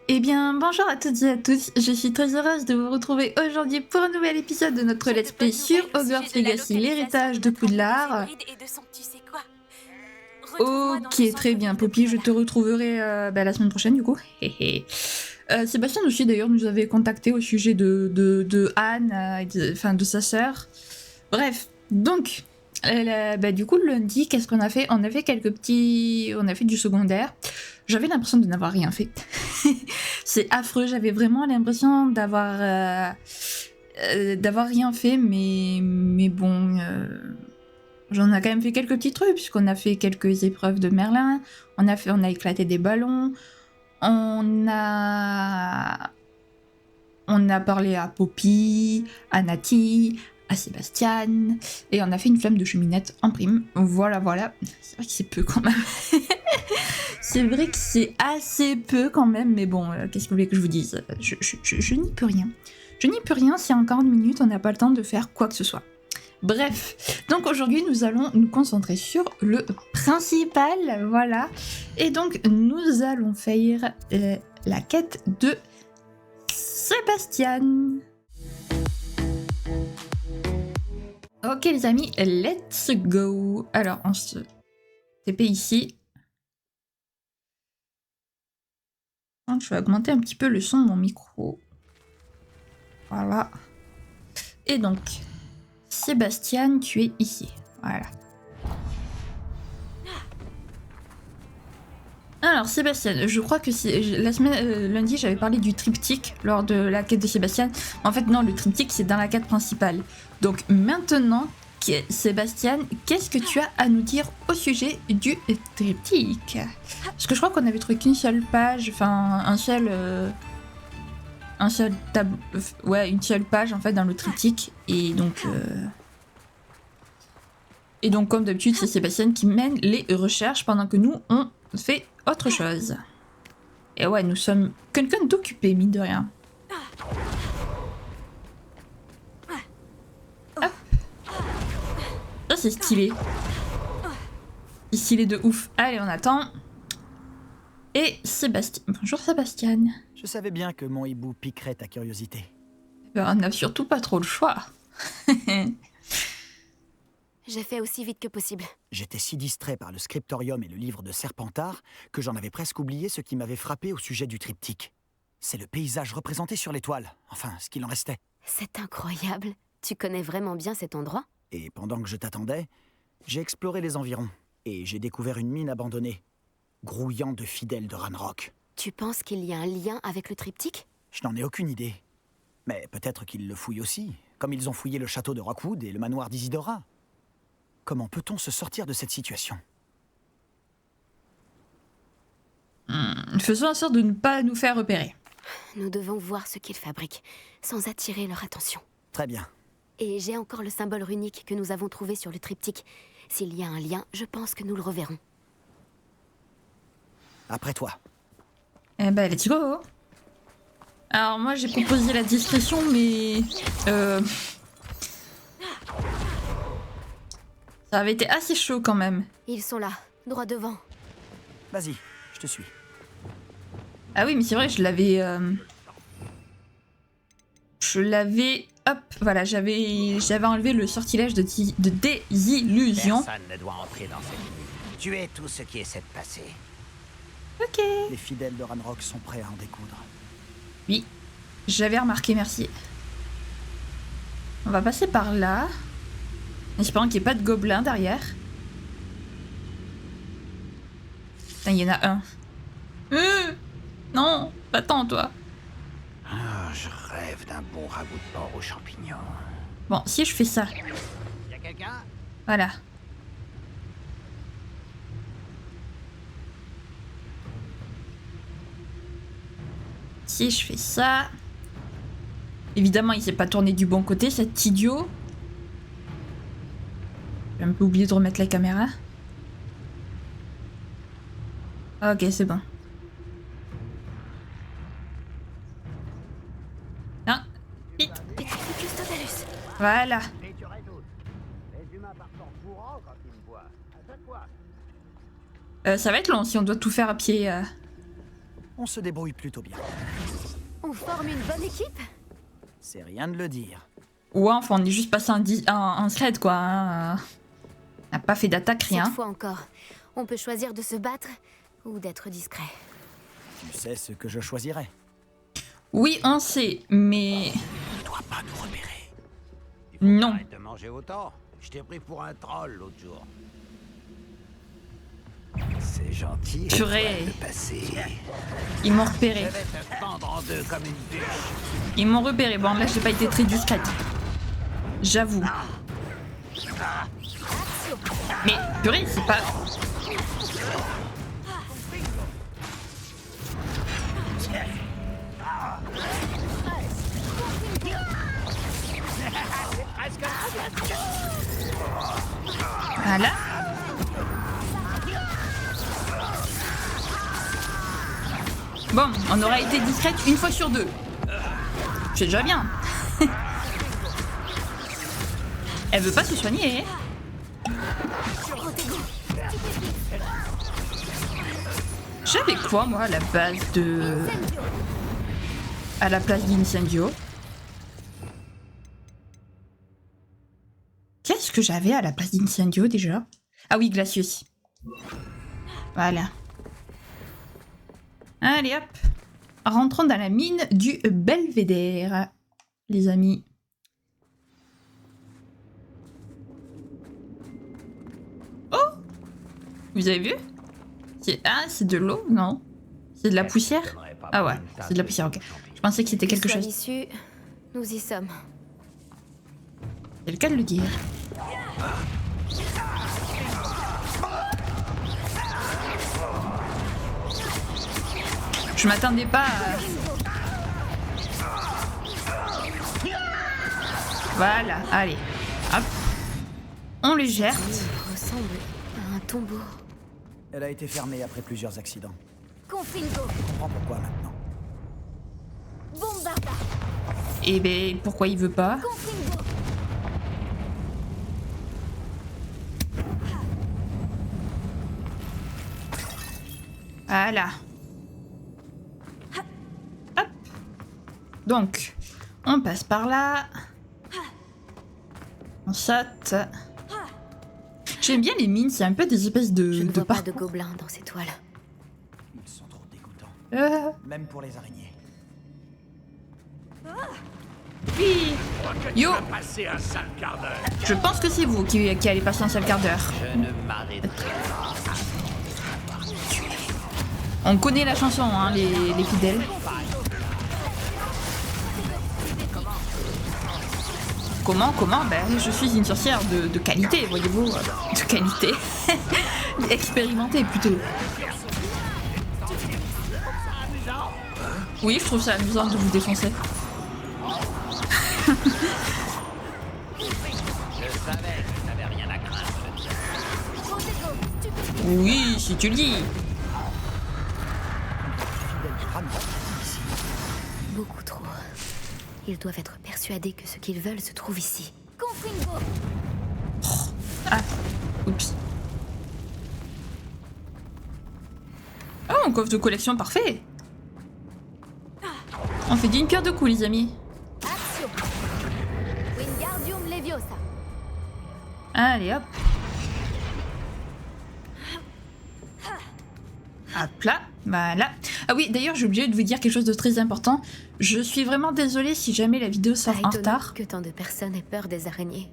Eh bien, bonjour à toutes et à tous, je suis très heureuse de vous retrouver aujourd'hui pour un nouvel épisode de notre let's play sur Hogwarts Legacy, l'héritage de Poudlard. Ok, très bien, Poppy, je te retrouverai la semaine prochaine du coup. Sébastien aussi d'ailleurs nous avait contacté au sujet de Anne, de sa sœur. Bref, donc, du coup le lundi, qu'est-ce qu'on a fait? On a fait on a fait du secondaire. J'avais l'impression de n'avoir rien fait. C'est affreux, j'avais vraiment l'impression d'avoir rien fait, mais bon, j'en ai quand même fait quelques petits trucs, puisqu'on a fait quelques épreuves de Merlin, on a éclaté des ballons, on a parlé à Poppy, à Nati, à Sébastien, et on a fait une flamme de cheminette en prime. Voilà. C'est vrai que c'est peu quand même. C'est vrai que c'est assez peu quand même, mais bon, qu'est-ce que vous voulez que je vous dise? Je n'y peux rien. Je n'y peux rien si en 40 minutes on n'a pas le temps de faire quoi que ce soit. Bref, donc aujourd'hui nous allons nous concentrer sur le principal, voilà. Et donc nous allons faire la quête de Sébastien. Ok les amis, let's go. Alors on se TP ici. Je vais augmenter un petit peu le son de mon micro. Voilà. Et donc, Sébastien, tu es ici. Voilà. Alors, Sébastien, je crois que la semaine lundi, j'avais parlé du triptyque lors de la quête de Sébastien. En fait, non, le triptyque, c'est dans la quête principale. Donc, maintenant, Sébastien, qu'est-ce que tu as à nous dire au sujet du triptyque? Parce que je crois qu'on avait trouvé qu'une seule page, enfin, une seule page en fait dans le triptyque, et donc comme d'habitude c'est Sébastien qui mène les recherches pendant que nous on fait autre chose. Et ouais, nous sommes quelqu'un d'occupé mine de rien. Hop. Ça c'est stylé. C'est stylé de ouf. Allez, on attend. Et Sébastien. Bonjour Sébastien. Je savais bien que mon hibou piquerait ta curiosité. On n'a surtout pas trop le choix. J'ai fait aussi vite que possible. J'étais si distrait par le scriptorium et le livre de Serpentard que j'en avais presque oublié ce qui m'avait frappé au sujet du triptyque. C'est le paysage représenté sur l'étoile, enfin, ce qu'il en restait. C'est incroyable. Tu connais vraiment bien cet endroit? Et pendant que je t'attendais, j'ai exploré les environs, et j'ai découvert une mine abandonnée, grouillant de fidèles de Ranrock. Tu penses qu'il y a un lien avec le triptyque? Je n'en ai aucune idée. Mais peut-être qu'ils le fouillent aussi, comme ils ont fouillé le château de Rockwood et le manoir d'Isidora. Comment peut-on se sortir de cette situation? Faisons en sorte de ne pas nous faire repérer. Nous devons voir ce qu'ils fabriquent, sans attirer leur attention. Très bien. Et j'ai encore le symbole runique que nous avons trouvé sur le triptyque. S'il y a un lien, je pense que nous le reverrons. Après toi. Eh ben, let's go. Alors moi j'ai proposé la discrétion, mais ça avait été assez chaud quand même. Ils sont là, droit devant. Vas-y, je te suis. Ah oui, mais c'est vrai, je l'avais... Hop, voilà, j'avais enlevé le sortilège de désillusion. Personne ne doit entrer dans cette ville. Tuez tout ce qui essaie de passer. Ok. Les fidèles de Ranrock sont prêts à en découdre. Oui, j'avais remarqué, merci. On va passer par là. En espérant qu'il n'y ait pas de gobelins derrière. Putain, il y en a un. Non, pas tant, toi. Ah, je rêve d'un bon ragoût de porc aux champignons. Bon, si je fais ça. Y a quelqu'un? Voilà. Si je fais ça... Évidemment, il s'est pas tourné du bon côté, cet idiot. J'ai un peu oublié de remettre la caméra. Ok, c'est bon. Non, vite. Voilà. Ça va être long si on doit tout faire à pied. on se débrouille plutôt bien. On forme une bonne équipe? C'est rien de le dire. Ouais, enfin, on est juste passé un thread, quoi. Hein. On n'a pas fait d'attaque, rien. Cette fois encore, on peut choisir de se battre ou d'être discret. Tu sais ce que je choisirais. Oui, on sait, mais... Ne doit pas nous repérer. Non. Arrête de manger autant. Je t'ai pris pour un troll l'autre jour. C'est gentil. Purée. De passer. Ils m'ont repéré. Je vais te fendre en deux comme une bûche. Ils m'ont repéré. Bon, là, j'ai pas été très discrète. J'avoue. Mais purée, c'est pas... Voilà. Bon, on aura été discrète une fois sur deux. C'est déjà bien. Elle veut pas se soigner. J'avais quoi, moi, à la base de... À la place d'Incendio? Qu'est-ce que j'avais à la place d'Incendio, déjà? Ah oui, Glacius. Voilà. Allez, hop. Rentrons dans la mine du Belvédère, les amis. Oh! Vous avez vu? Ah, c'est de l'eau? Non. C'est de la poussière? Ah ouais, c'est de la poussière, ok. Je pensais que c'était quelque chose. L'issue, nous y sommes. C'est le cas de le dire. Je m'attendais pas à... Voilà, allez. Hop. On les gère. Ça ressemble à un tombeau. Elle a été fermée après plusieurs accidents. Confringo, Je comprends pourquoi maintenant. Bombarda, Et ben, pourquoi il veut pas? Confringo. Voilà. Hop. Donc, on passe par là. On saute. J'aime bien les mines, c'est un peu des espèces Je de ne vois pas parcours. de gobelins dans ces toiles. Ils sont trop dégoûtants. Même pour les araignées. Oui. Yo, Passer un sale quart d'heure. je pense que c'est vous qui allez passer un sale quart d'heure. Je ne m'arrêterai pas. On connaît la chanson, hein, les fidèles. Comment? Ben, je suis une sorcière de qualité, voyez-vous. De qualité. Expérimentée, plutôt. Oui, je trouve ça amusant de vous défoncer. Je savais que tu n'avais rien à craindre. Oui, si tu le dis. Beaucoup trop. Ils doivent être persuadés que ce qu'ils veulent se trouve ici. Confringo. Ah, oups. Oh, un coffre de collection parfait. On fait d'une pierre deux coups, les amis. Action. Wingardium Leviosa. Allez, hop. Hop là, voilà. Ah oui, d'ailleurs, j'ai oublié de vous dire quelque chose de très important. Je suis vraiment désolée si jamais la vidéo sort en Étonnant retard. que tant de personnes aient peur des araignées.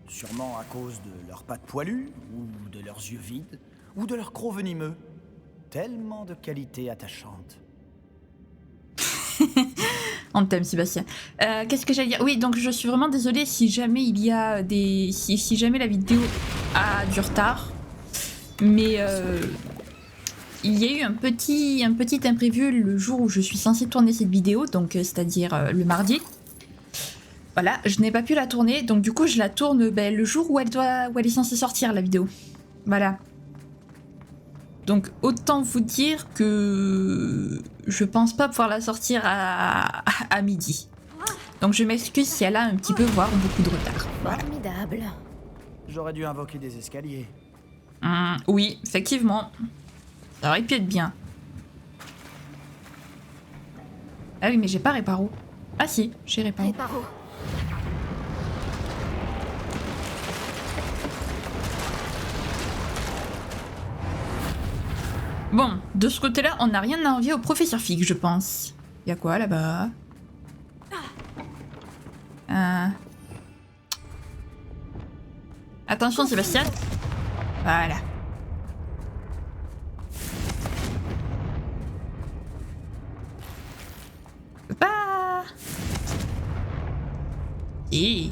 Sûrement à cause de leurs pattes poilues, ou de leurs yeux vides, ou de leurs crocs venimeux. Tellement de qualités attachantes. On t'aime, Sébastien. Qu'est-ce que j'allais dire? Oui, donc je suis vraiment désolée si jamais il y a des... Si jamais la vidéo a du retard. Mais il y a eu un petit imprévu le jour où je suis censée tourner cette vidéo, donc c'est-à-dire le mardi. Voilà, je n'ai pas pu la tourner, donc du coup je la tourne le jour où elle est censée sortir, la vidéo. Voilà. Donc autant vous dire que je pense pas pouvoir la sortir à midi. Donc je m'excuse si elle a un petit peu, voire beaucoup de retard. Voilà. Formidable. J'aurais dû invoquer des escaliers. Oui, effectivement. Ça aurait pu être bien. Ah oui, mais j'ai pas réparo. Ah si, j'ai réparo. Réparo. Bon, de ce côté-là, on n'a rien à envier au professeur Fig, je pense. Y a quoi là-bas? Attention, Sébastien. Voilà. Pas. Et.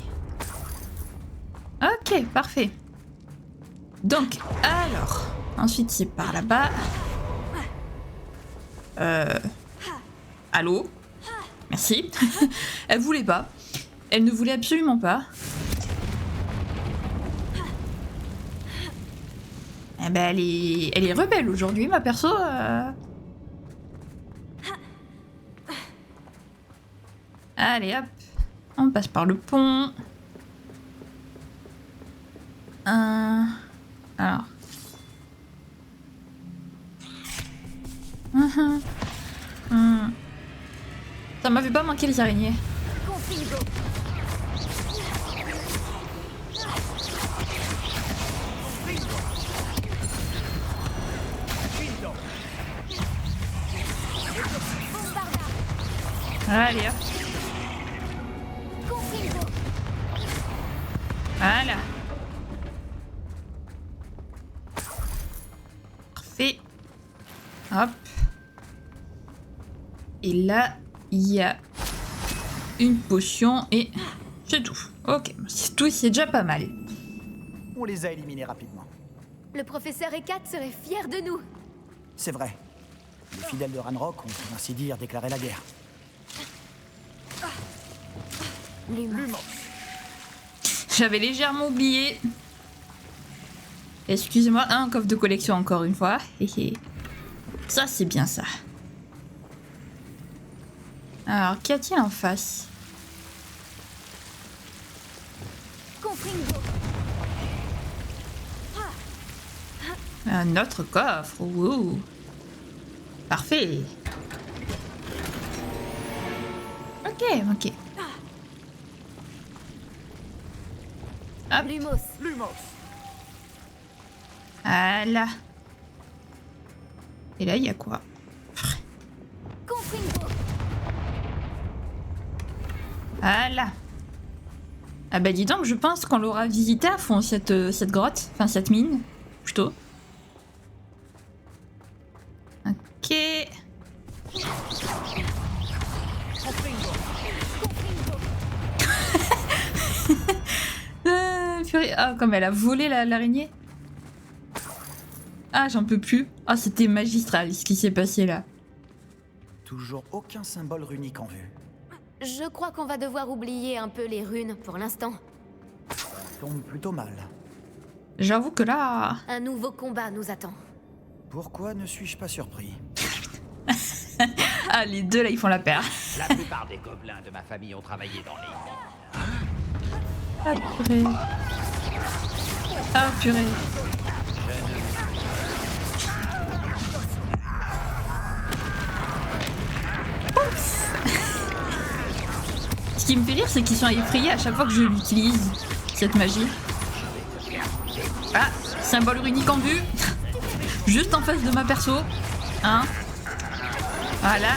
Ok, parfait. Donc, alors. Ensuite, c'est par là-bas. Allô? Merci. Elle voulait pas. Elle ne voulait absolument pas. Eh ben, elle est rebelle aujourd'hui, ma perso. Allez, hop. On passe par le pont. Alors. Ça m'avait pas manqué les araignées. Allez hop. Voilà. Parfait. Hop. Et là, il y a une potion et c'est tout. Ok, c'est tout, c'est déjà pas mal. On les a éliminés rapidement. Le professeur Ekat serait fier de nous. C'est vrai. Les fidèles de Ranrock ont, pour ainsi dire, déclaré la guerre. Lumos. J'avais légèrement oublié. Excusez-moi, un coffre de collection encore une fois. Ça, c'est bien ça. Alors, qu'y a-t-il en face? Un autre coffre. Wow. Parfait. Ok, ok. Hop. Lumos. Voilà. Et là, il y a quoi? Voilà. Ah bah dis donc, je pense qu'on l'aura visité à fond, cette grotte. Enfin, cette mine, plutôt. Ok. Purée. Ah, comme elle a volé l'araignée. Ah, j'en peux plus. Ah, c'était magistral ce qui s'est passé là. Toujours aucun symbole runique en vue. Je crois qu'on va devoir oublier un peu les runes pour l'instant. Ça tombe plutôt mal. J'avoue que là... Un nouveau combat nous attend. Pourquoi ne suis-je pas surpris? Ah, les deux là, ils font la paire. La plupart des gobelins de ma famille ont travaillé dans les mines. Ah, purée. Ah, purée. Ce qui me fait rire, c'est qu'ils sont effrayés à chaque fois que je l'utilise, cette magie. Ah, symbole runique en vue. Juste en face de ma perso. Hein. Voilà.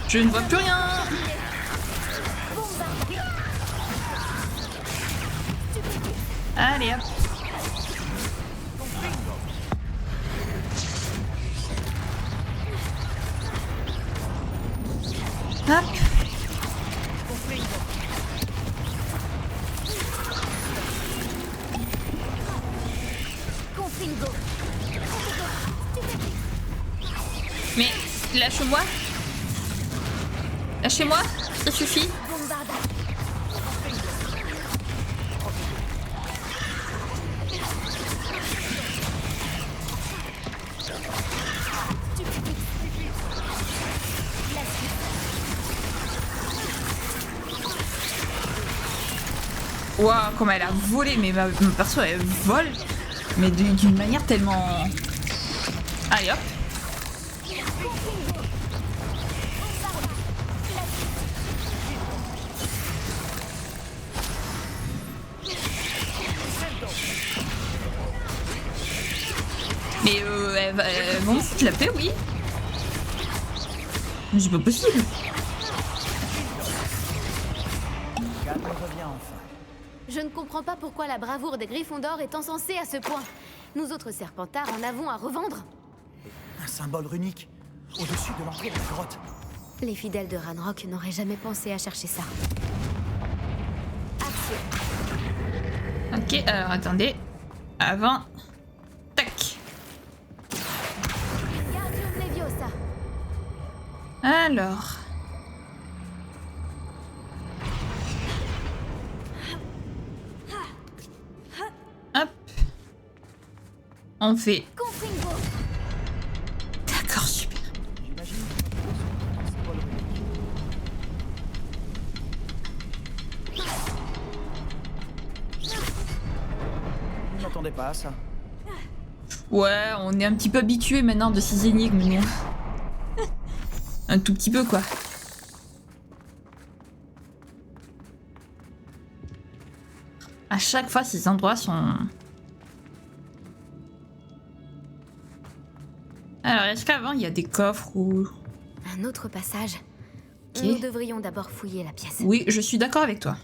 Je ne vois plus rien. Allez hop. Hop. Mais lâche-moi. Lâchez-moi, ça suffit. Waouh, comme elle a volé, mais ma perso elle vole. Mais d'une manière tellement... Allez hop. Mais bon, si tu l'as fait, oui. Mais c'est pas possible. Calme revient enfin. Je ne comprends pas pourquoi la bravoure des Gryffondors est encensée à ce point. Nous autres Serpentards en avons à revendre. Un symbole runique, au-dessus de l'entrée de la grotte. Les fidèles de Ranrock n'auraient jamais pensé à chercher ça. Action. Ok, alors attendez. Avant. Tac. Wingardium Leviosa. Alors. Hop. On fait. Confringo. D'accord, super. J'imagine un symbole runique. Je n'attendais pas à ça. Ouais, on est un petit peu habitué maintenant de ces énigmes, nous. Un tout petit peu, quoi. À chaque fois, ces endroits sont... Alors, est-ce qu'avant, il y a des coffres ou... Un autre passage. Ok. Nous devrions d'abord fouiller la pièce. Oui, je suis d'accord avec toi.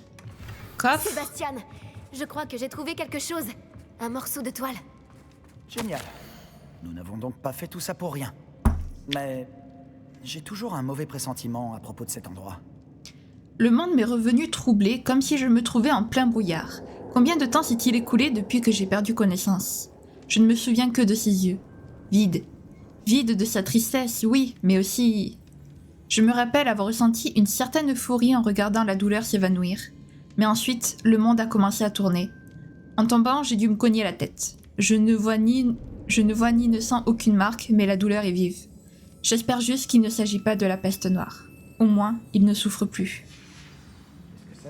Coffre. Sébastien, je crois que j'ai trouvé quelque chose. Un morceau de toile. Génial. Nous n'avons donc pas fait tout ça pour rien. Mais j'ai toujours un mauvais pressentiment à propos de cet endroit. Le monde m'est revenu troublé, comme si je me trouvais en plein brouillard. Combien de temps s'est-il écoulé depuis que j'ai perdu connaissance? Je ne me souviens que de ses yeux. Vides. Vide de sa tristesse, oui, mais aussi... Je me rappelle avoir ressenti une certaine euphorie en regardant la douleur s'évanouir. Mais ensuite, le monde a commencé à tourner. En tombant, j'ai dû me cogner la tête. Je ne vois ni ne sens aucune marque, mais la douleur est vive. J'espère juste qu'il ne s'agit pas de la peste noire. Au moins, il ne souffre plus. Qu'est-ce que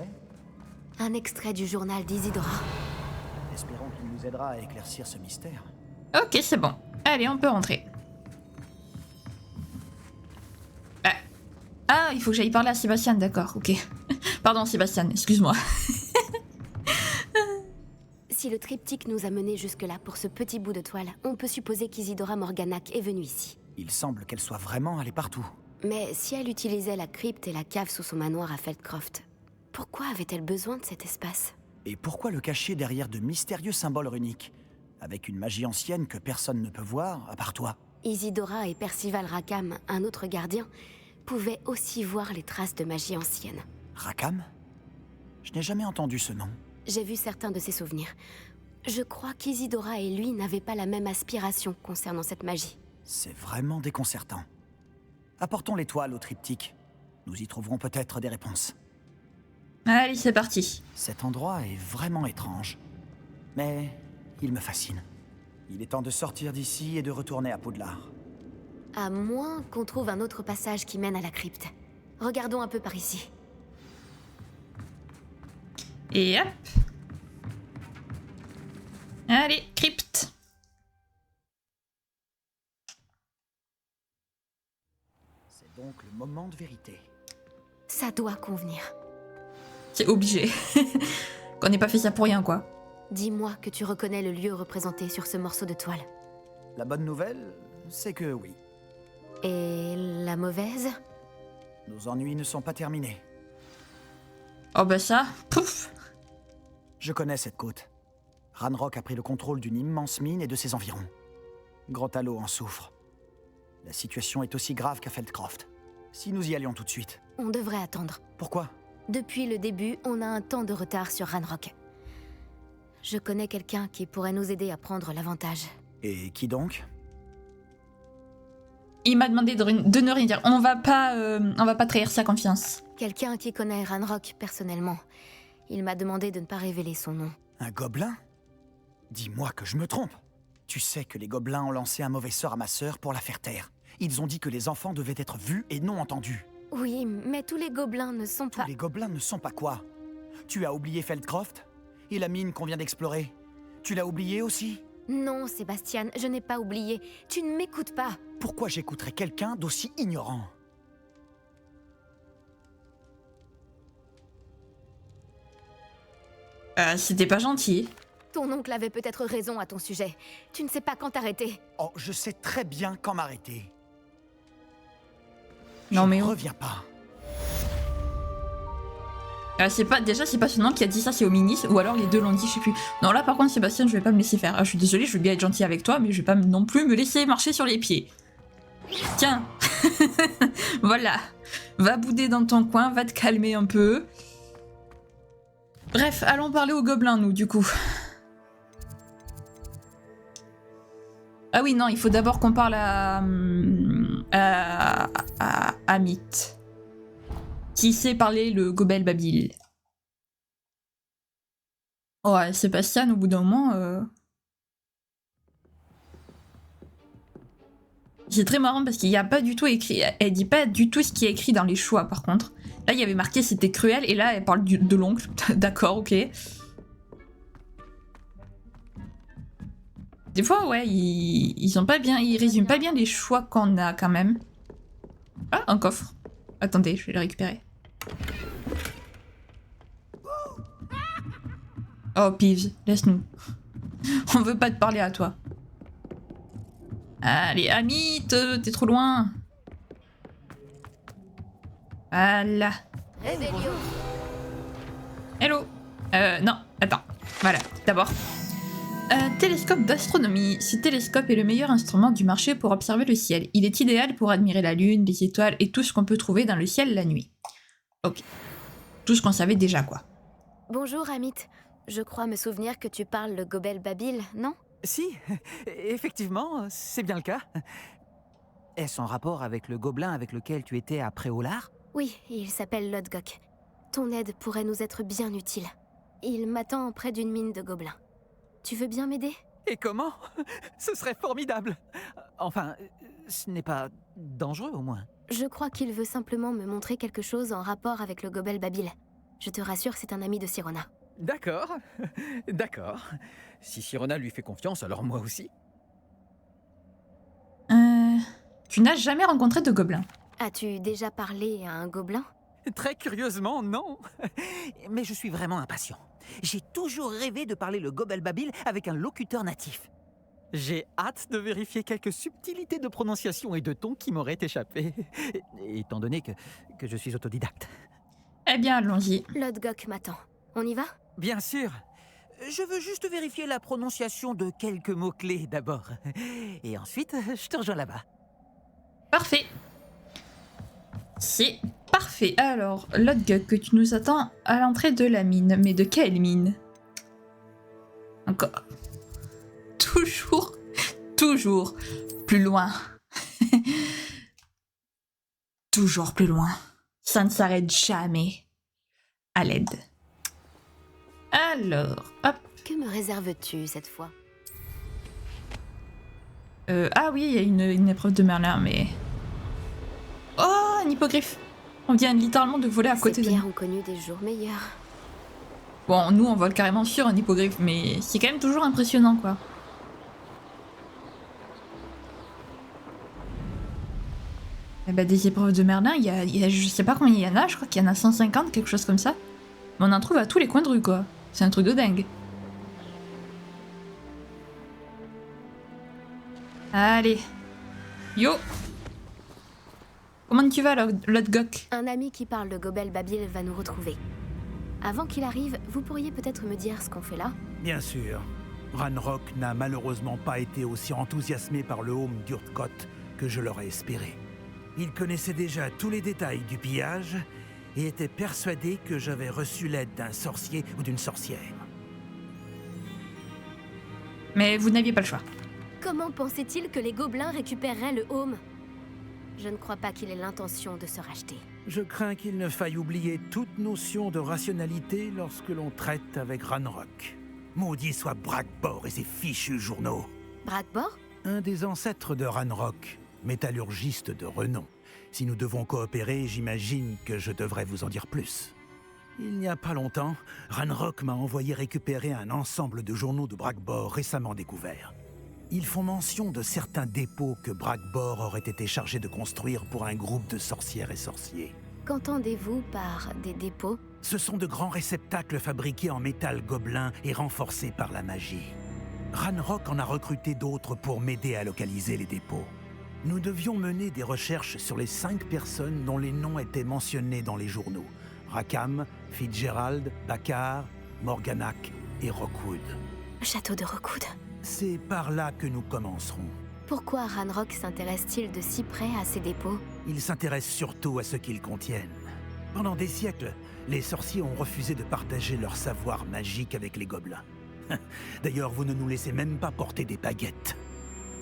c'est? Un extrait du journal d'Isidora. Espérons qu'il nous aidera à éclaircir ce mystère. Ok, c'est bon. Allez, on peut rentrer. Ah, il faut que j'aille parler à Sébastien, d'accord, ok. Pardon Sébastien, excuse-moi. Si le triptyque nous a menés jusque-là pour ce petit bout de toile, on peut supposer qu'Isidora Morganac est venue ici. Il semble qu'elle soit vraiment allée partout. Mais si elle utilisait la crypte et la cave sous son manoir à Feldcroft, pourquoi avait-elle besoin de cet espace? Et pourquoi le cacher derrière de mystérieux symboles runiques? Avec une magie ancienne que personne ne peut voir, à part toi. Isidora et Percival Rackham, un autre gardien, pouvaient aussi voir les traces de magie ancienne. Rackham? Je n'ai jamais entendu ce nom. J'ai vu certains de ses souvenirs. Je crois qu'Isidora et lui n'avaient pas la même aspiration concernant cette magie. C'est vraiment déconcertant. Apportons l'étoile au triptyque. Nous y trouverons peut-être des réponses. Allez, c'est parti. Cet endroit est vraiment étrange. Mais il me fascine. Il est temps de sortir d'ici et de retourner à Poudlard. À moins qu'on trouve un autre passage qui mène à la crypte. Regardons un peu par ici. Et hop. Allez, crypte. C'est donc le moment de vérité. Ça doit convenir. C'est obligé. Qu'on n'ait pas fait ça pour rien, quoi. Dis-moi que tu reconnais le lieu représenté sur ce morceau de toile. La bonne nouvelle, c'est que oui. Et la mauvaise? Nos ennuis ne sont pas terminés. Oh bah ça, pouf. Je connais cette côte. Ranrock a pris le contrôle d'une immense mine et de ses environs. Grotalo en souffre. La situation est aussi grave qu'à Feldcroft. Si nous y allions tout de suite. On devrait attendre. Pourquoi? Depuis le début, on a un temps de retard sur Ranrock. Je connais quelqu'un qui pourrait nous aider à prendre l'avantage. Et qui donc? Il m'a demandé de ne rien dire. On va pas trahir sa confiance. Quelqu'un qui connaît Ranrock personnellement. Il m'a demandé de ne pas révéler son nom. Un gobelin? Dis-moi que je me trompe. Tu sais que les gobelins ont lancé un mauvais sort à ma sœur pour la faire taire. Ils ont dit que les enfants devaient être vus et non entendus. Oui, mais tous les gobelins ne sont Tous pas... les gobelins ne sont pas quoi? Tu as oublié Feldcroft? Et la mine qu'on vient d'explorer? Tu l'as oublié aussi? Non, Sébastien, je n'ai pas oublié. Tu ne m'écoutes pas. Pourquoi j'écouterais quelqu'un d'aussi ignorant? C'était pas gentil. Ton oncle avait peut-être raison à ton sujet. Tu ne sais pas quand t'arrêter. Oh, je sais très bien quand m'arrêter. Non, Je mais ne on- reviens pas. c'est pas Sébastien qui a dit ça, c'est au ministre, ou alors les deux l'ont dit, je sais plus. Non, là par contre, Sébastien, je vais pas me laisser faire. Ah, je suis désolée, je veux bien être gentil avec toi, mais je vais pas non plus me laisser marcher sur les pieds. Tiens, voilà. Va bouder dans ton coin, va te calmer un peu. Bref, allons parler aux gobelins, nous, du coup. Ah oui, non, il faut d'abord qu'on parle à Mythe. Qui sait parler le gobel babil. Ouais, Sébastien, au bout d'un moment... C'est très marrant parce qu'il n'y a pas du tout écrit... Elle dit pas du tout ce qui est écrit dans les choix, par contre. Là, il y avait marqué c'était cruel, et là, elle parle de l'oncle. D'accord, ok. Des fois, ouais, ils ont pas bien... Ils résument pas bien les choix qu'on a, quand même. Ah, un coffre. Attendez, je vais le récupérer. Oh, Peeves, laisse-nous. On veut pas te parler à toi. Allez, Amit, t'es trop loin. Voilà. Réveillon. Hello. Non, attends. Voilà, d'abord. Télescope d'astronomie. Ce télescope est le meilleur instrument du marché pour observer le ciel. Il est idéal pour admirer la lune, les étoiles et tout ce qu'on peut trouver dans le ciel la nuit. Ok. Tout ce qu'on savait déjà, quoi. Bonjour, Amit. Je crois me souvenir que tu parles le gobel babil, non? Si, effectivement, c'est bien le cas. Est-ce en rapport avec le gobelin avec lequel tu étais à Préolard? Oui, il s'appelle Lodgok. Ton aide pourrait nous être bien utile. Il m'attend près d'une mine de gobelins. Tu veux bien m'aider? Et comment? Ce serait formidable. Enfin, ce n'est pas dangereux au moins. Je crois qu'il veut simplement me montrer quelque chose en rapport avec le gobel babil. Je te rassure, c'est un ami de Sirona. D'accord, d'accord. Si Sirona lui fait confiance, alors moi aussi. Tu n'as jamais rencontré de gobelin. As-tu déjà parlé à un gobelin? Très curieusement, non. Mais je suis vraiment impatient. J'ai toujours rêvé de parler le gobel babil avec un locuteur natif. J'ai hâte de vérifier quelques subtilités de prononciation et de ton qui m'auraient échappé, étant donné que je suis autodidacte. Eh bien, allons-y. Lodgok m'attend. On y va? Bien sûr. Je veux juste vérifier la prononciation de quelques mots-clés d'abord. Et ensuite, je te rejoins là-bas. Parfait. C'est parfait. Alors, Lodgok, que tu nous attends à l'entrée de la mine. Mais de quelle mine? Encore. Toujours plus loin. Toujours plus loin. Ça ne s'arrête jamais. À l'aide. Alors, hop. Que me réserves-tu cette fois? Ah oui, il y a une épreuve de Merlin, mais... Oh, un hippogriffe. On vient littéralement de voler à côté Ces de pierres nous. ont connu des jours meilleurs. Bon, nous, on vole carrément sur un hippogriffe, mais c'est quand même toujours impressionnant, quoi. Eh ben, des épreuves de Merlin, il y a je sais pas combien il y en a, je crois qu'il y en a 150, quelque chose comme ça. Mais on en trouve à tous les coins de rue, quoi. C'est un truc de dingue. Allez. Yo. Comment tu vas, Lodgok? Un ami qui parle le gobel babil va nous retrouver. Avant qu'il arrive, vous pourriez peut-être me dire ce qu'on fait là? Bien sûr. Ranrock n'a malheureusement pas été aussi enthousiasmé par le home d'Urtkot que je l'aurais espéré. Il connaissait déjà tous les détails du pillage et était persuadé que j'avais reçu l'aide d'un sorcier ou d'une sorcière. Mais vous n'aviez pas le choix. Comment pensait-il que les gobelins récupéreraient le home? Je ne crois pas qu'il ait l'intention de se racheter. Je crains qu'il ne faille oublier toute notion de rationalité lorsque l'on traite avec Ranrock. Maudit soit Brackbor et ses fichus journaux. Brackbor? Un des ancêtres de Ranrock, métallurgiste de renom. Si nous devons coopérer, j'imagine que je devrais vous en dire plus. Il n'y a pas longtemps, Ranrock m'a envoyé récupérer un ensemble de journaux de Bragbor récemment découverts. Ils font mention de certains dépôts que Bragbor aurait été chargé de construire pour un groupe de sorcières et sorciers. Qu'entendez-vous par des dépôts? Ce sont de grands réceptacles fabriqués en métal gobelin et renforcés par la magie. Ranrock en a recruté d'autres pour m'aider à localiser les dépôts. Nous devions mener des recherches sur les 5 personnes dont les noms étaient mentionnés dans les journaux. Rackham, Fitzgerald, Bakar, Morganac et Rockwood. Le château de Rockwood. C'est par là que nous commencerons. Pourquoi Ranrock s'intéresse-t-il de si près à ces dépôts? Ils s'intéressent surtout à ce qu'ils contiennent. Pendant des siècles, les sorciers ont refusé de partager leur savoir magique avec les gobelins. D'ailleurs, vous ne nous laissez même pas porter des baguettes.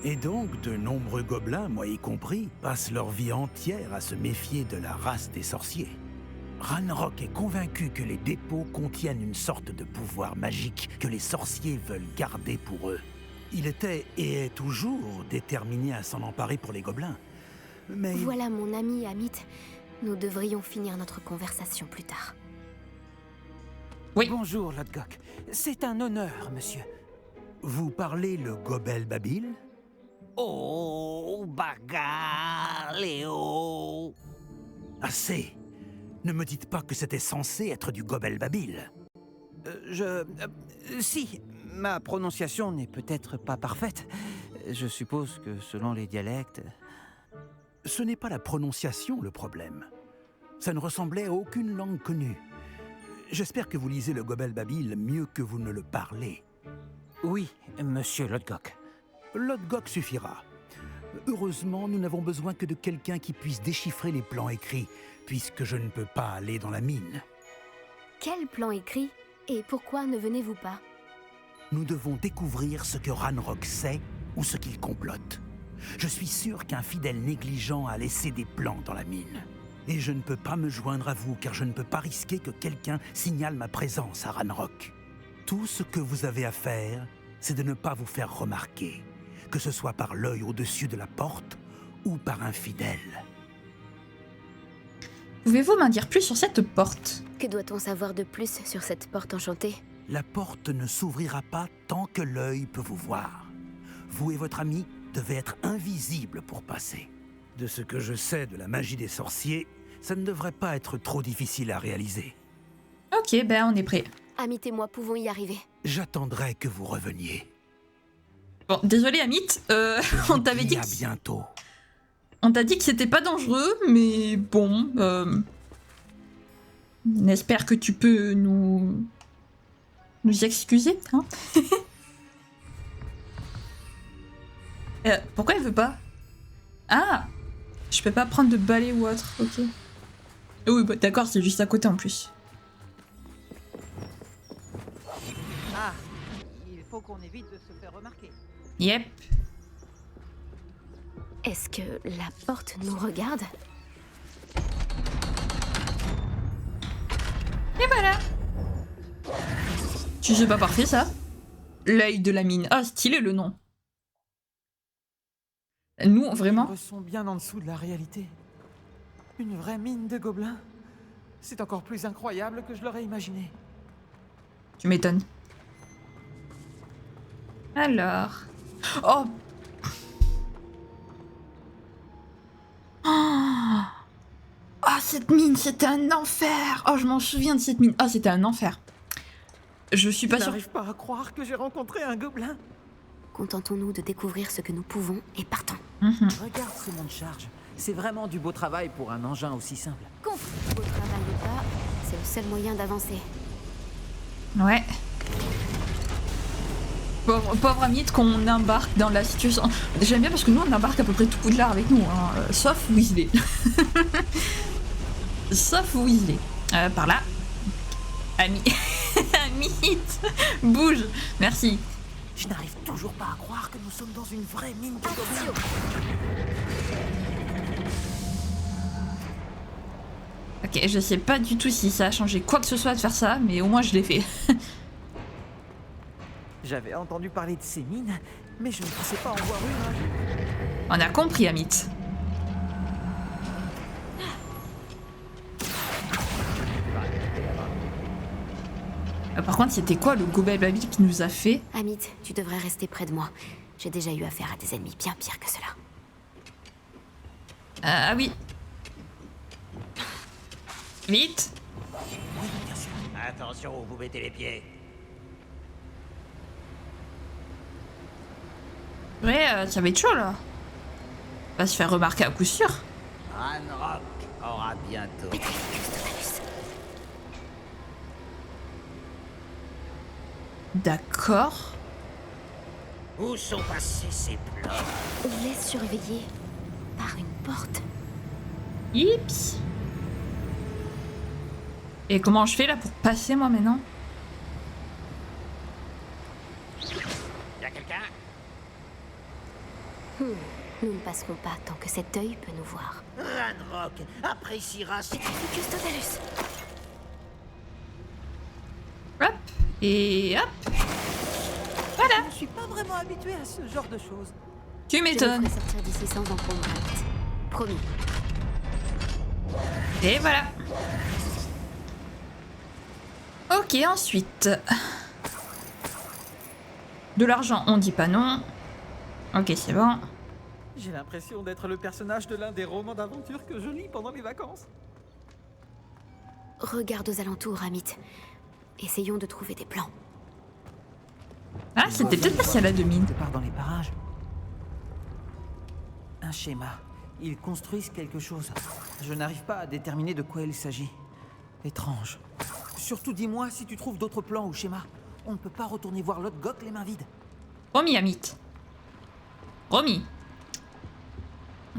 Et donc, de nombreux gobelins, moi y compris, passent leur vie entière à se méfier de la race des sorciers. Ranrock est convaincu que les dépôts contiennent une sorte de pouvoir magique que les sorciers veulent garder pour eux. Il était, et est toujours, déterminé à s'en emparer pour les gobelins. Mais... Voilà mon ami Amit. Nous devrions finir notre conversation plus tard. Oui. Bonjour, Lodgok. C'est un honneur, monsieur. Vous parlez le Gobel Babil? Oh, bagarre, Léo. Assez! Ne me dites pas que c'était censé être du Gobel Babil. Si, ma prononciation n'est peut-être pas parfaite. Je suppose que selon les dialectes... Ce n'est pas la prononciation le problème. Ça ne ressemblait à aucune langue connue. J'espère que vous lisez le Gobel Babil mieux que vous ne le parlez. Oui, monsieur Lodgok. Lodgok suffira. Heureusement, nous n'avons besoin que de quelqu'un qui puisse déchiffrer les plans écrits, puisque je ne peux pas aller dans la mine. Quel plan écrit? Et pourquoi ne venez-vous pas? Nous devons découvrir ce que Ranrock sait ou ce qu'il complote. Je suis sûr qu'un fidèle négligent a laissé des plans dans la mine. Et je ne peux pas me joindre à vous, car je ne peux pas risquer que quelqu'un signale ma présence à Ranrock. Tout ce que vous avez à faire, c'est de ne pas vous faire remarquer, que ce soit par l'œil au-dessus de la porte ou par un fidèle. Pouvez-vous m'en dire plus sur cette porte? Que doit-on savoir de plus sur cette porte enchantée? La porte ne s'ouvrira pas tant que l'œil peut vous voir. Vous et votre ami devez être invisibles pour passer. De ce que je sais de la magie des sorciers, ça ne devrait pas être trop difficile à réaliser. Ok, ben on est prêt. Amit et moi pouvons y arriver. J'attendrai que vous reveniez. Bon, désolé Amit, on t'avait dit À que... bientôt. On t'a dit que c'était pas dangereux, mais bon... On espère que tu peux nous y excuser, hein. Pourquoi elle veut pas? Ah, je peux pas prendre de balai ou autre, ok. Oui, bah, d'accord, c'est juste à côté en plus. Ah, il faut qu'on évite de se faire remarquer. Yep. Est-ce que la porte nous regarde? Et voilà. Tu sais pas parfait ça? L'œil de la mine. Ah, stylé le nom. Nous, vraiment? Ils sont bien en dessous de la réalité. Une vraie mine de gobelins. C'est encore plus incroyable que je l'aurais imaginé. Tu m'étonnes. Alors... Oh. Oh, cette mine, c'était un enfer. Oh, je m'en souviens de cette mine. Oh, c'était un enfer. Je suis pas Je sûre... n'arrive pas à croire que j'ai rencontré un gobelin. Contentons-nous de découvrir ce que nous pouvons et partons. Regarde ce monde charge. C'est vraiment du beau travail pour un engin aussi simple. Compris. Beau travail ou pas, c'est le seul moyen d'avancer. Ouais. Pauvre Amit qu'on embarque dans la situation... J'aime bien parce que nous, on embarque à peu près tout Poudlard avec nous, hein, sauf Weasley. Sauf Weasley. Par là. Amit. Amit. Bouge. Merci. Je n'arrive toujours pas à croire que nous sommes dans une vraie mine de gobelins. Ok, je sais pas du tout si ça a changé quoi que ce soit de faire ça, mais au moins je l'ai fait. J'avais entendu parler de ces mines, mais je ne pensais pas en voir une. On a compris, Amit. Par contre, c'était quoi le Gobel Babil qui nous a fait? Amit, tu devrais rester près de moi. J'ai déjà eu affaire à des ennemis bien pires que cela. Ah oui. Vite. Attention où vous mettez les pieds. Ouais, ça va être chaud là. Va se faire remarquer à coup sûr. Ranrock aura bientôt. D'accord. Où sont passés ces plans? On laisse surveiller par une porte. Yips. Et comment je fais là pour passer moi maintenant? Y'a quelqu'un? Nous ne passerons pas tant que cet œil peut nous voir. Ranrock appréciera ses... Petrificus totalus. Hop. Et hop. Voilà. Je ne suis pas vraiment habitué à ce genre de choses. Tu Je me m'étonnes. ferai sortir d'ici sans encombre, Amit. Promis. Et voilà. Ok, ensuite. De l'argent, on dit pas non. Ok, c'est bon. J'ai l'impression d'être le personnage de l'un des romans d'aventure que je lis pendant les vacances. Regarde aux alentours, Amit. Essayons de trouver des plans. Ah, c'était peut-être passé à la demine. Départ dans les parages. Un schéma. Ils construisent quelque chose. Je n'arrive pas à déterminer de quoi il s'agit. Étrange. Surtout dis-moi si tu trouves d'autres plans ou schémas. On ne peut pas retourner voir l'autre Gok les mains vides. Promis, Amit. Promis.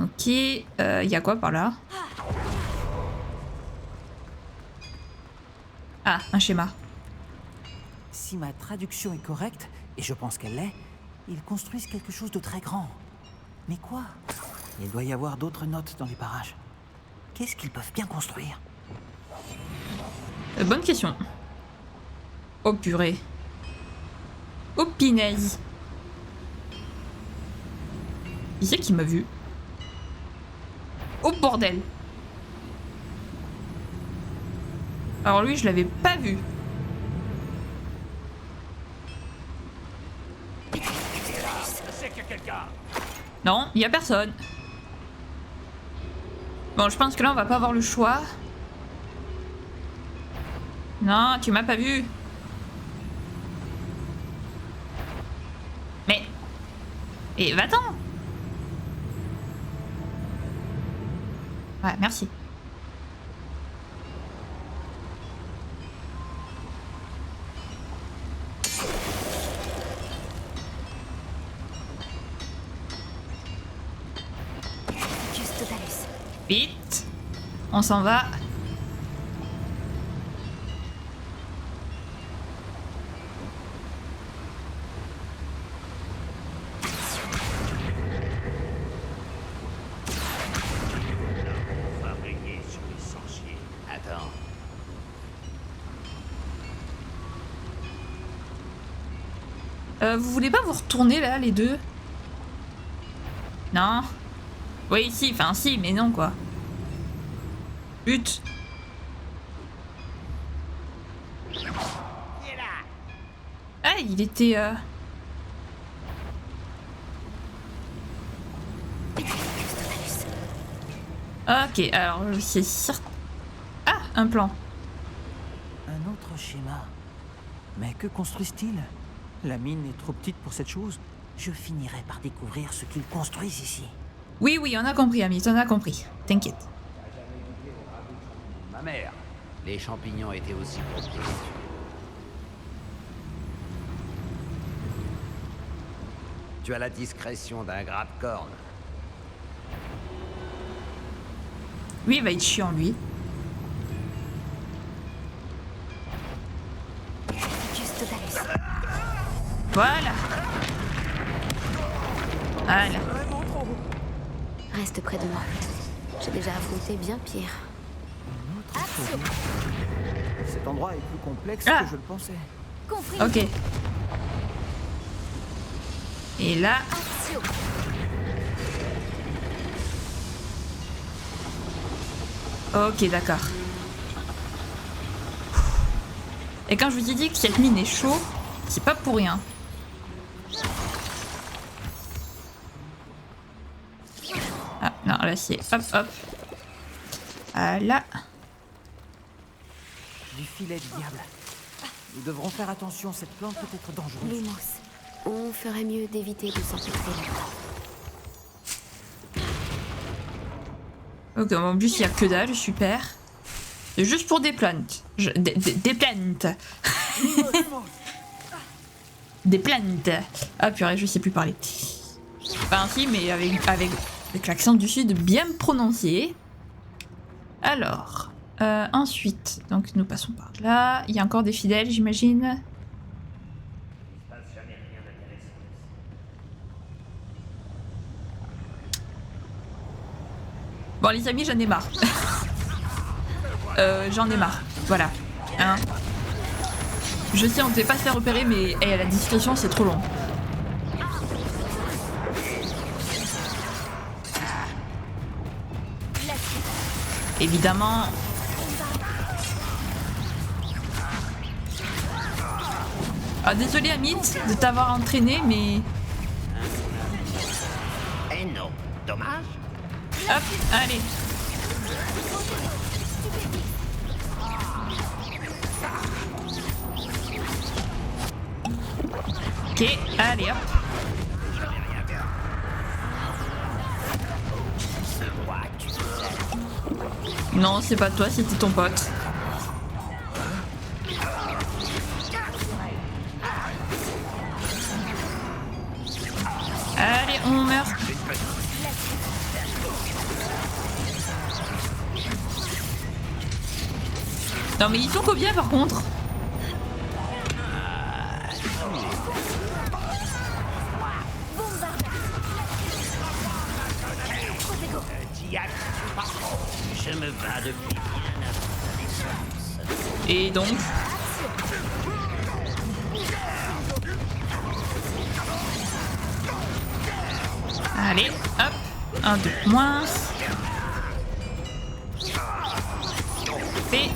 Ok, y a quoi par là? Ah, un schéma. Si ma traduction est correcte, et je pense qu'elle l'est, ils construisent quelque chose de très grand. Mais quoi? Il doit y avoir d'autres notes dans les parages. Qu'est-ce qu'ils peuvent bien construire? Bonne question. Oh purée. Oh pinaise. Qui c'est qui m'a vu? Oh bordel. Alors lui, je l'avais pas vu. C'est que quelqu'un. Non, il y a personne. Bon, je pense que là, on va pas avoir le choix. Non, tu m'as pas vu. Mais... Et va-t'en. Ouais, merci. Juste totalus. Vite. On s'en va. Fabriqué sur les sorciers. Attends. Vous voulez pas vous retourner là, les deux? Non. Oui, si, enfin si, mais non quoi. But. Qui est là? Ah, il était... Ok, alors c'est certain... Ah, un plan. Un autre schéma. Mais que construisent-ils? La mine est trop petite pour cette chose. Je finirai par découvrir ce qu'ils construisent ici. Oui, oui, on a compris, Amit, on a compris. T'inquiète. Ma mère. Les champignons étaient aussi propices. Tu as la discrétion d'un grappe-corne. Lui, il va être chiant, lui. Juste totalus. Voilà. Voilà. Reste près de moi. J'ai déjà affronté bien pire. Action. Cet endroit est plus complexe Ah. que je le pensais. Compris. Ok. Et là... Action. Ok, d'accord. Et quand je vous ai dit que cette mine est chaud, c'est pas pour rien. Ah non, là c'est hop hop. Là. Du filet du diable. Nous devrons faire attention, cette plante peut être dangereuse. Lumos, on ferait mieux d'éviter de s'empiffrer là-dedans. Ok, en plus il y a que dalle, super. C'est juste pour des plantes. Des plantes. Des plantes. Ah purée, je sais plus parler. Enfin si, mais avec l'accent du sud bien prononcé. Alors, ensuite, donc nous passons par là. Il y a encore des fidèles, j'imagine. Bon les amis, j'en ai marre. J'en ai marre, voilà. Hein. Je sais, on ne devait pas se faire repérer, mais hey, la discrétion, c'est trop long. Évidemment. Ah, désolé Amit de t'avoir entraîné, mais... Eh non, dommage. Hop, allez. Ok, allez hop. Non, c'est pas toi, c'était ton pote. Allez, on meurt. Non mais ils sont combien par contre? Je me bats depuis bien avant ta naissance. Et donc allez, hop. 1, 2, moins. Et...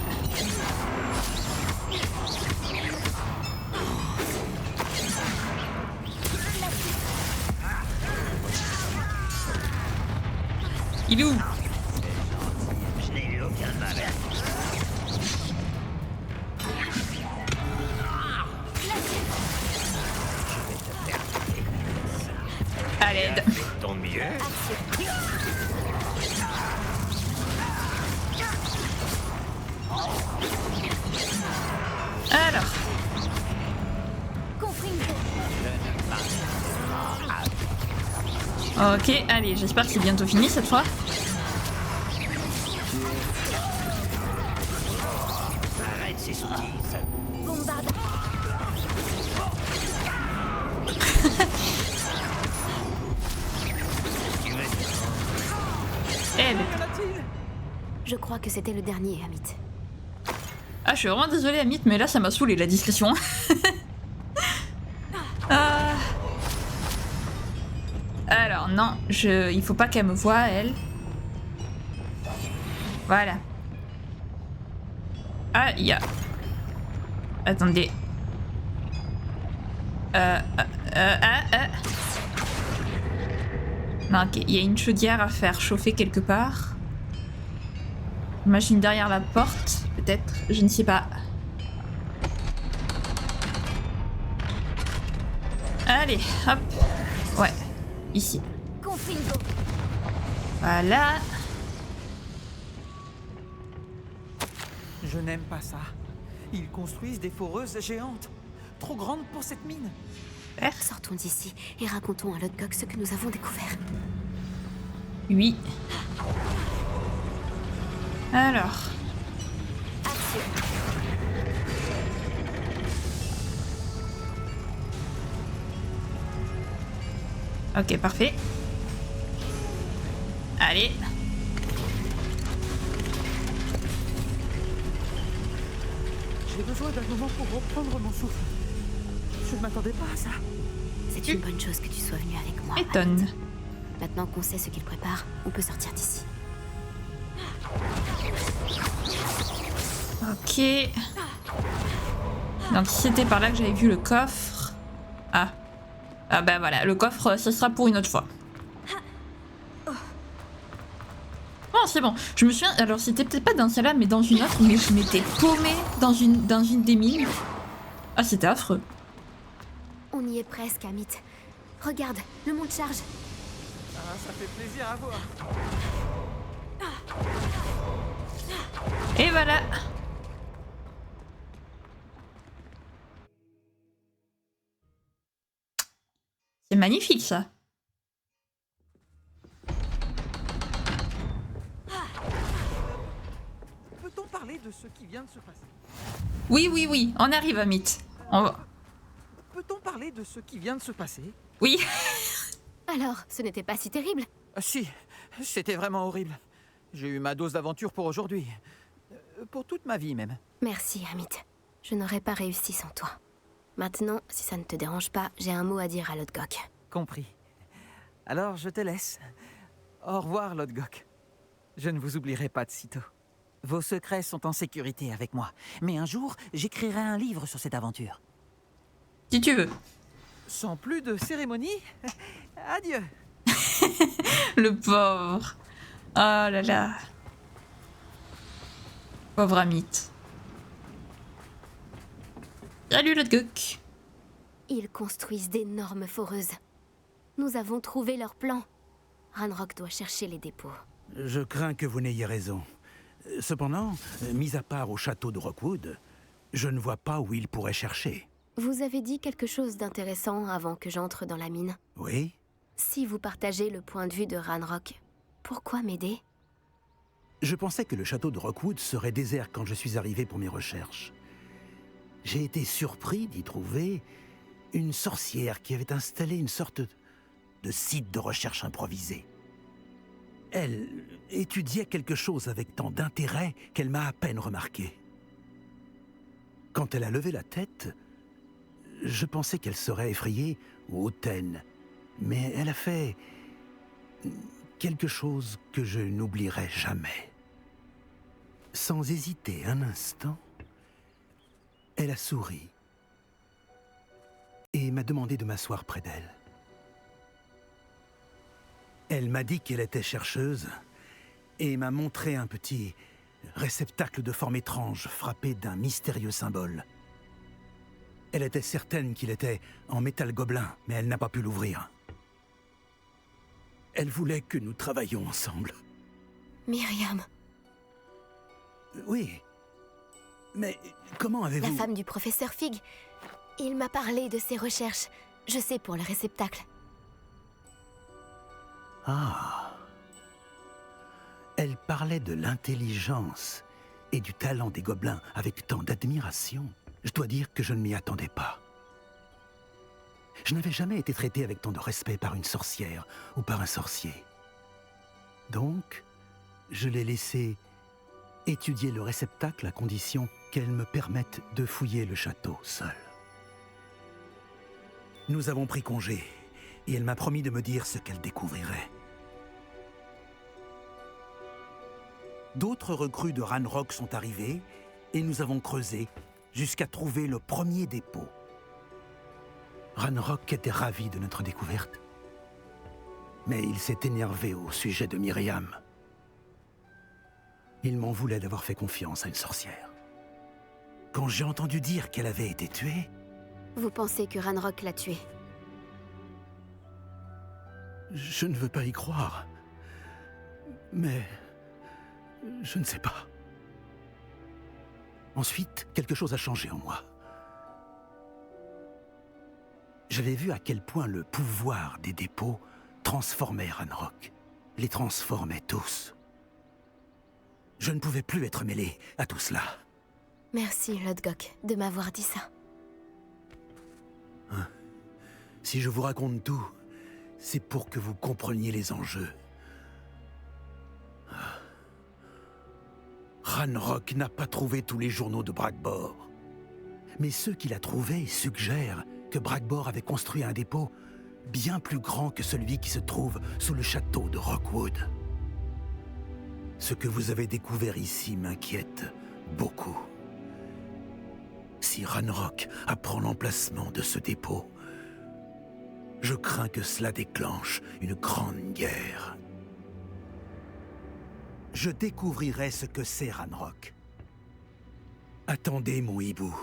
il est où? Je n'ai eu aucun mal. À l'aide. Ton mieux. Alors. Ok, allez, j'espère que c'est bientôt fini cette fois. Arrête ces sottises. Elle. Je crois que c'était le dernier, Amit. Ah, je suis vraiment désolée, Amit, mais là ça m'a saoulé la discrétion. Alors, non, il faut pas qu'elle me voie, elle. Voilà. Ah, il y a... Attendez. Non, ok, il y a une chaudière à faire chauffer quelque part. J'imagine derrière la porte, peut-être, je ne sais pas. Allez, hop. Ouais, ici. Voilà. Je n'aime pas ça. Ils construisent des foreuses géantes. Trop grandes pour cette mine. Sortons d'ici et racontons à Lodgok ce que nous avons découvert. Oui. Alors. Ok, parfait. Allez. J'ai besoin d'un moment pour reprendre mon souffle. Je ne m'attendais pas à ça. C'est une bonne chose que tu sois venu avec moi. Étonne. Amit. Maintenant qu'on sait ce qu'il prépare, on peut sortir d'ici. Ok. Donc si c'était par là que j'avais vu le coffre... Ah. Ah bah voilà, le coffre, ce sera pour une autre fois. Oh, c'est bon. Je me souviens, alors c'était peut-être pas dans celle-là, mais dans une autre, mais je m'étais paumée dans une des mines. Ah, c'était affreux. On y est presque, Amit. Regarde, le monde charge. Ah, ça fait plaisir à voir. Et voilà. C'est magnifique, ça. Peut-on parler de ce qui vient de se passer? Oui, oui, oui, on arrive, Amit. On va... Peut-on parler de ce qui vient de se passer? Oui. Alors, ce n'était pas si terrible. Si, c'était vraiment horrible. J'ai eu ma dose d'aventure pour aujourd'hui. Pour toute ma vie, même. Merci, Amit. Je n'aurais pas réussi sans toi. Maintenant, si ça ne te dérange pas, j'ai un mot à dire à Lodgok. Compris. Alors, je te laisse. Au revoir, Lodgok. Je ne vous oublierai pas de sitôt. Vos secrets sont en sécurité avec moi. Mais un jour, j'écrirai un livre sur cette aventure. Si tu veux. Sans plus de cérémonie, adieu. Le pauvre. Oh là là. Pauvre Amit. Salut, Lodgok. Ils construisent d'énormes foreuses. Nous avons trouvé leur plan. Ranrock doit chercher les dépôts. Je crains que vous n'ayez raison. Cependant, mis à part au château de Rockwood, je ne vois pas où il pourrait chercher. Vous avez dit quelque chose d'intéressant avant que j'entre dans la mine. Oui? Si vous partagez le point de vue de Ranrock, pourquoi m'aider? Je pensais que le château de Rockwood serait désert quand je suis arrivé pour mes recherches. J'ai été surpris d'y trouver une sorcière qui avait installé une sorte de site de recherche improvisé. Elle étudiait quelque chose avec tant d'intérêt qu'elle m'a à peine remarqué. Quand elle a levé la tête, je pensais qu'elle serait effrayée ou hautaine, mais elle a fait quelque chose que je n'oublierai jamais. Sans hésiter un instant, elle a souri et m'a demandé de m'asseoir près d'elle. Elle m'a dit qu'elle était chercheuse et m'a montré un petit réceptacle de forme étrange frappé d'un mystérieux symbole. Elle était certaine qu'il était en métal gobelin, mais elle n'a pas pu l'ouvrir. Elle voulait que nous travaillions ensemble. Myriam, Oui. Mais comment avez-vous... la femme du professeur Fig. Il m'a parlé de ses recherches. Je sais pour le réceptacle. Ah. Elle parlait de l'intelligence et du talent des gobelins avec tant d'admiration. Je dois dire que je ne m'y attendais pas. Je n'avais jamais été traité avec tant de respect par une sorcière ou par un sorcier. Donc, je l'ai laissé étudier le réceptacle à condition qu'elle me permette de fouiller le château seule. Nous avons pris congé et elle m'a promis de me dire ce qu'elle découvrirait. D'autres recrues de Ranrock sont arrivées et nous avons creusé jusqu'à trouver le premier dépôt. Ranrock était ravi de notre découverte. Mais il s'est énervé au sujet de Myriam. Il m'en voulait d'avoir fait confiance à une sorcière. Quand j'ai entendu dire qu'elle avait été tuée... Vous pensez que Ranrock l'a tuée? Je ne veux pas y croire. Mais... je ne sais pas. Ensuite, quelque chose a changé en moi. J'avais vu à quel point le pouvoir des dépôts transformait Ranrock. Les transformait tous. Je ne pouvais plus être mêlé à tout cela. Merci, Lodgok, de m'avoir dit ça. Si je vous raconte tout, c'est pour que vous compreniez les enjeux. Ranrock n'a pas trouvé tous les journaux de Bragbor. Mais ceux qu'il a trouvés suggèrent que Bragbor avait construit un dépôt bien plus grand que celui qui se trouve sous le château de Rockwood. Ce que vous avez découvert ici m'inquiète beaucoup. Si Ranrock apprend l'emplacement de ce dépôt, je crains que cela déclenche une grande guerre. Je découvrirai ce que c'est Ranrock. Attendez, mon hibou.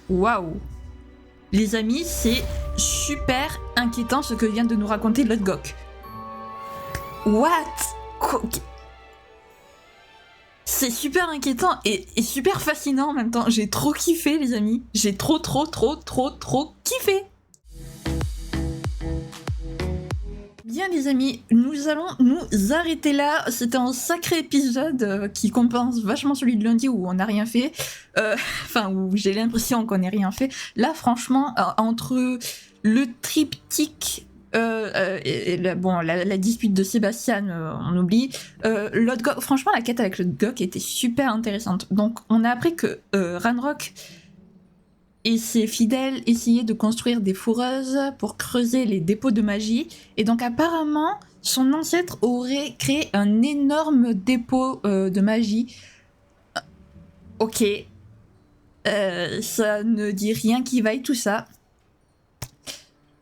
Waouh! Les amis, c'est super inquiétant ce que vient de nous raconter Lodgok. What? C'est super inquiétant et super fascinant en même temps. J'ai trop kiffé, les amis. J'ai trop kiffé. Bien, les amis, nous allons nous arrêter là. C'était un sacré épisode qui compense vachement celui de lundi où on n'a rien fait. Enfin, où j'ai l'impression qu'on n'a rien fait. Là, franchement, entre le triptyque et la dispute de Sébastien, on oublie. Lodgok, franchement, la quête avec Lodgok était super intéressante. Donc, on a appris que Ranrock et ses fidèles essayaient de construire des foreuses pour creuser les dépôts de magie. Et donc, apparemment, son ancêtre aurait créé un énorme dépôt de magie. Ok. Ça ne dit rien qui vaille tout ça.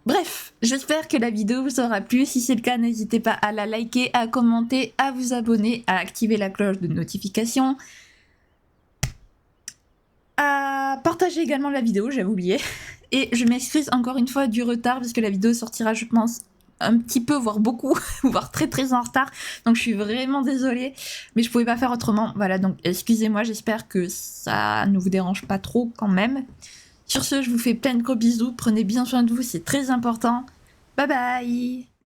Bref, j'espère que la vidéo vous aura plu. Si c'est le cas, n'hésitez pas à la liker, à commenter, à vous abonner, à activer la cloche de notification, à partager également la vidéo, j'avais oublié. Et je m'excuse encore une fois du retard parce que la vidéo sortira, je pense, un petit peu, voire beaucoup, voire très en retard. Donc je suis vraiment désolée, mais je pouvais pas faire autrement. Voilà, donc excusez-moi, j'espère que ça ne vous dérange pas trop quand même. Sur ce, je vous fais plein de gros bisous, prenez bien soin de vous, c'est très important. Bye bye!